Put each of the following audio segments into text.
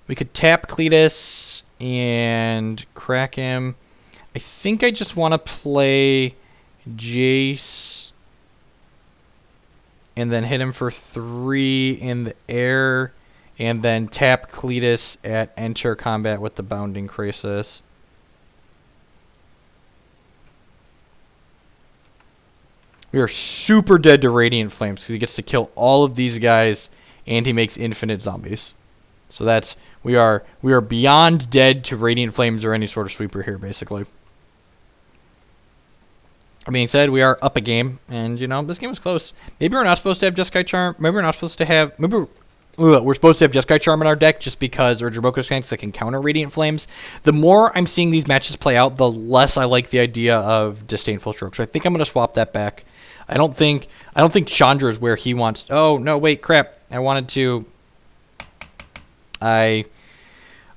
We could tap Cletus and crack him. I think I just want to play Jace and then hit him for 3 in the air and then tap Cletus at enter combat with the Bounding Crisis. We are super dead to Radiant Flames because he gets to kill all of these guys and he makes infinite zombies. So that's we are beyond dead to Radiant Flames or any sort of sweeper here, basically. That being said, we are up a game, and you know this game is close. Maybe we're not supposed to have Jeskai Charm. Maybe we're not supposed to have. Maybe we're supposed to have Jeskai Charm in our deck just because or Jaboko Skanks that can counter Radiant Flames. The more I'm seeing these matches play out, the less I like the idea of Disdainful Stroke. So I think I'm going to swap that back. I don't think Chandra is where he wants. Oh no, wait, crap! I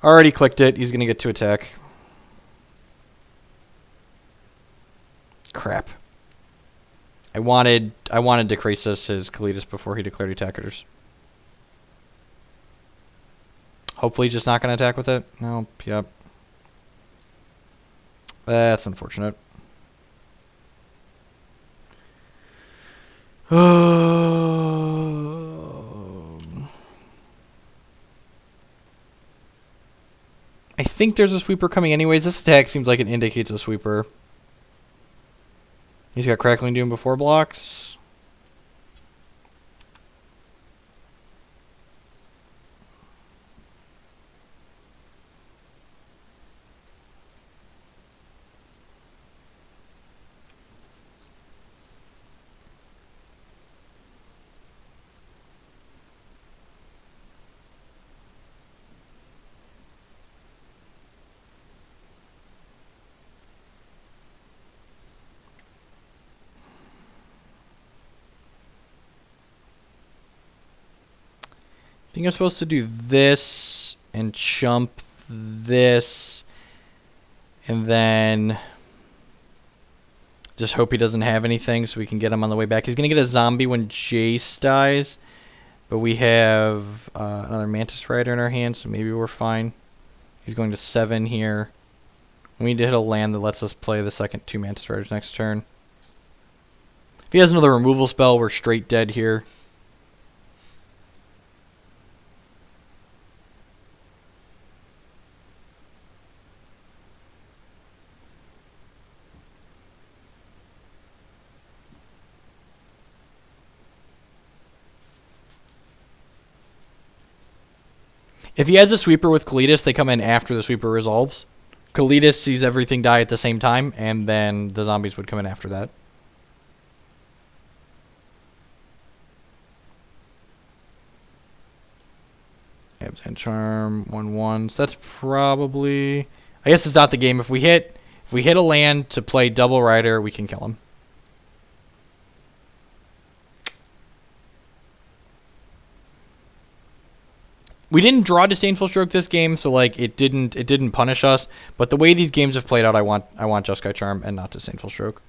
already clicked it. He's going to get to attack. Crap. I wanted to crisis his Kalitas before he declared attackers. Hopefully he's just not going to attack with it. Nope, yep. That's unfortunate. I think there's a sweeper coming anyways. This attack seems like it indicates a sweeper. He's got Crackling Doom before blocks. I think I'm supposed to do this and chump this and then just hope he doesn't have anything so we can get him on the way back. He's going to get a zombie when Jace dies, but we have another Mantis Rider in our hand, so maybe we're fine. He's going to 7 here. We need to hit a land that lets us play the second 2 Mantis Riders next turn. If he has another removal spell, we're straight dead here. If he has a sweeper with Kalitas, they come in after the sweeper resolves. Kalitas sees everything die at the same time, and then the zombies would come in after that. Absent Charm, 1/1. So that's probably... I guess it's not the game. If we hit a land to play Double Rider, we can kill him. We didn't draw Disdainful Stroke this game, so like it didn't punish us. But the way these games have played out, I want Jeskai Charm and not Disdainful Stroke.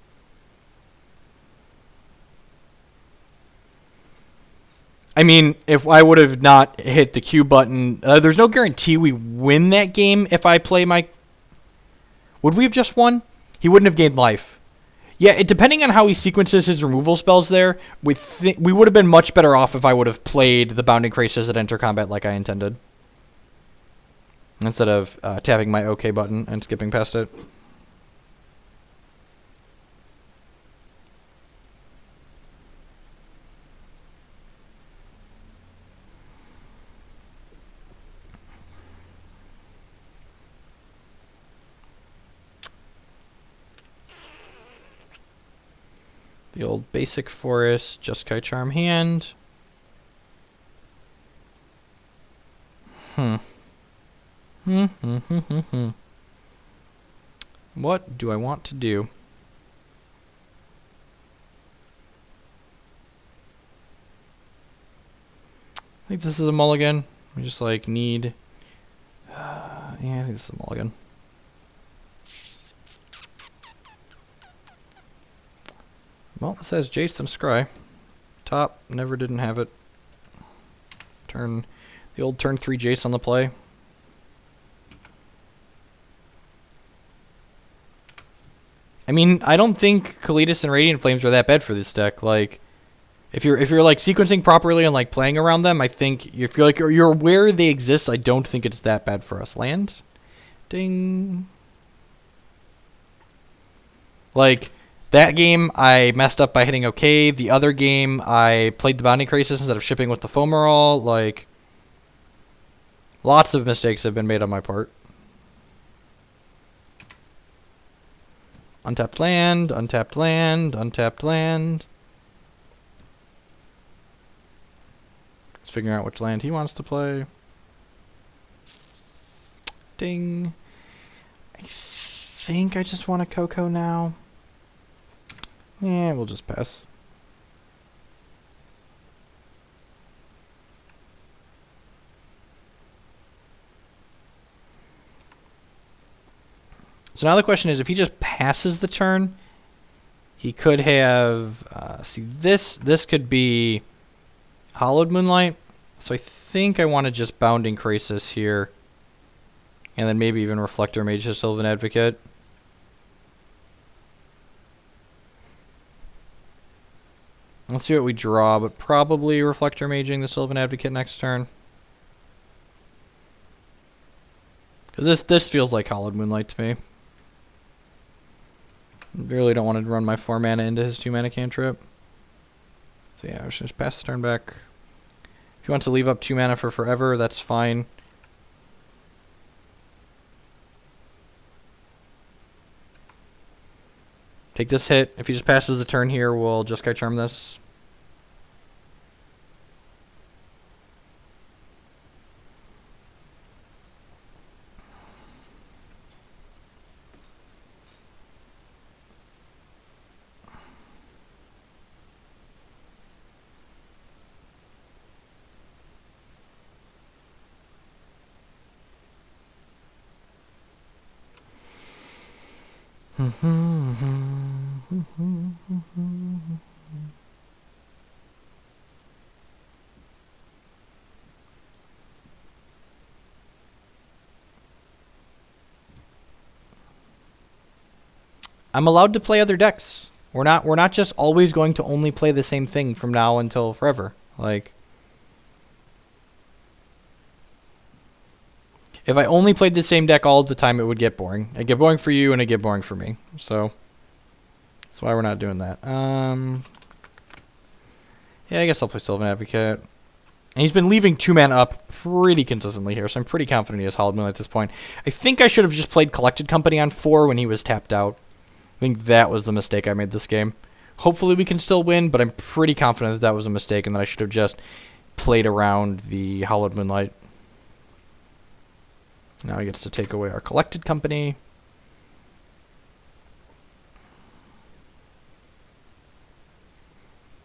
I mean, if I would have not hit the Q button, there's no guarantee we win that game if I play my... Would we have just won? He wouldn't have gained life. Yeah, depending on how he sequences his removal spells there, we would have been much better off if I would have played the Bounding Crisis at enter combat like I intended. Instead of tapping my OK button and skipping past it. The old basic forest, Jeskai Charm hand. What do I want to do? I think this is a mulligan. We just like need... yeah, I think this is a mulligan. Well, it says Jace and Scry. Top, never didn't have it. The old turn 3 Jace on the play. I mean, I don't think Kalitas and Radiant Flames are that bad for this deck. Like, if you're like sequencing properly and like playing around them, I think if you're like you're aware they exist, I don't think it's that bad for us. Land, ding. Like that game, I messed up by hitting OK. The other game, I played the Bounding Crisis instead of shipping with the Fomerol. Like, lots of mistakes have been made on my part. Untapped land, untapped land, untapped land. Let's figure out which land he wants to play. Ding. I think I just want a CoCo now. Yeah, we'll just pass. So now the question is, if he just passes the turn, he could have... see, this could be Hollowed Moonlight. So I think I want to just Bounding Crisis here. And then maybe even Reflector Mage to Sylvan Advocate. Let's see what we draw, but probably Reflector Maging the Sylvan Advocate next turn. Because this feels like Hollowed Moonlight to me. Really don't want to run my 4 mana into his 2 mana cantrip. So yeah, I should just pass the turn back. If he wants to leave up 2 mana for forever, that's fine. Take this hit. If he just passes the turn here, we'll Jeskai Charm this. I'm allowed to play other decks. We're not just always going to only play the same thing from now until forever. Like, if I only played the same deck all the time, it would get boring. It'd get boring for you, and it'd get boring for me. So that's why we're not doing that. Yeah, I guess I'll play Sylvan Advocate. And he's been leaving 2 mana up pretty consistently here, so I'm pretty confident he has Hollowed Moonlight at this point. I think I should have just played Collected Company on 4 when he was tapped out. I think that was the mistake I made this game. Hopefully we can still win, but I'm pretty confident that that was a mistake and that I should have just played around the Hollowed Moonlight. Now he gets to take away our Collected Company.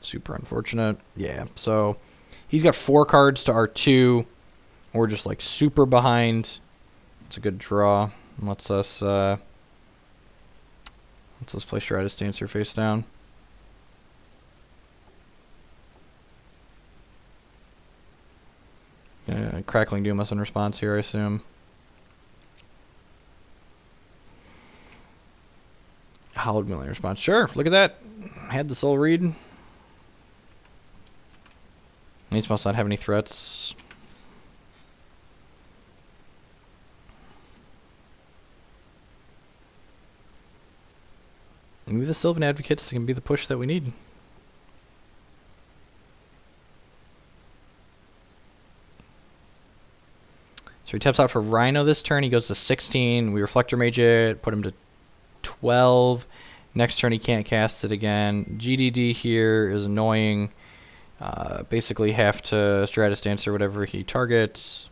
Super unfortunate. Yeah, so he's got 4 cards to our 2. We're just like super behind. It's a good draw. Lets us play Stratus Dancer face down. Crackling Doom us in response here, I assume. Hollowed Moonlight response. Sure, look at that. Had the soul read. He must not have any threats. Maybe the Sylvan Advocates can be the push that we need. So he taps out for Rhino this turn. He goes to 16. We Reflector Mage it, put him to 12. Next turn he can't cast it again. GDD here is annoying. Basically have to Stratus Dancer whatever he targets.